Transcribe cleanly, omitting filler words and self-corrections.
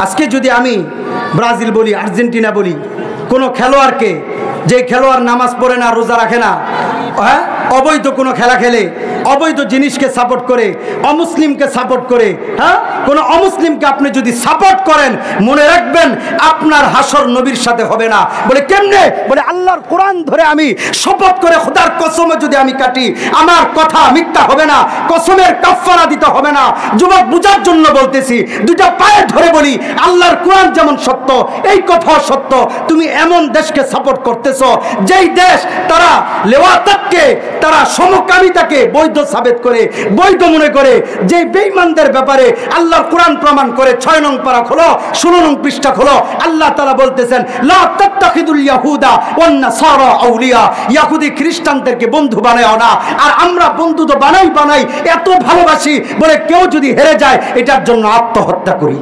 আজকে যদি আমি ব্রাজিল বলি, আর্জেন্টিনা বলি, কোনো খেলোয়াড়কে, যে খেলোয়াড় নামাজ পড়ে না, রোজা রাখে না, হ্যাঁ, অবৈধ কোনো খেলা খেলে, অবৈধ জিনিসকে সাপোর্ট করে, অমুসলিমকে সাপোর্ট করে, হ্যাঁ, কোনো অমুসলিমকে আপনি যদি সাপোর্ট করেন, মনে রাখবেন আপনার হাসর নবীর সাথে হবে না। বলে কেমনে? বলে আল্লাহর কোরআন ধরে আমি শপথ করে খোদার কসমে যদি আমি কাটি, আমার কথা মিথ্যা হবে না, কসমের কাফারা দিতে হবে না। যুবক বুঝার জন্য বলতেছি, দুইটা পায়ে ধরে বলি, আল্লাহর কোরআন যেমন সত্য, এই কথা সত্য। তুমি এমন দেশকে সাপোর্ট করতেছো যেই দেশ তারা লেওয়াতাতকে, তারা সমকামিতাকে বৈধ সাবেত করে, বৈধ মনে করে, যে বেঈমানদের ব্যাপারে আল্লাহর কোরআন প্রমাণ করে। 6 নং পারা খোলো, 16 নং পৃষ্ঠা খোলো, আল্লাহ তাআলা বলতেছেন লা তাত্তাখিদুল ইয়াহুদা ওয়ান নাসারা আউলিয়া, ইহুদি খ্রিস্টানদেরকে বন্ধু বানায়ও না। আর আমরা বন্ধু তো বানাই, এত ভালোবাসি, বলে কেউ যদি হেরে যায় এটার জন্য আত্মহত্যা করি।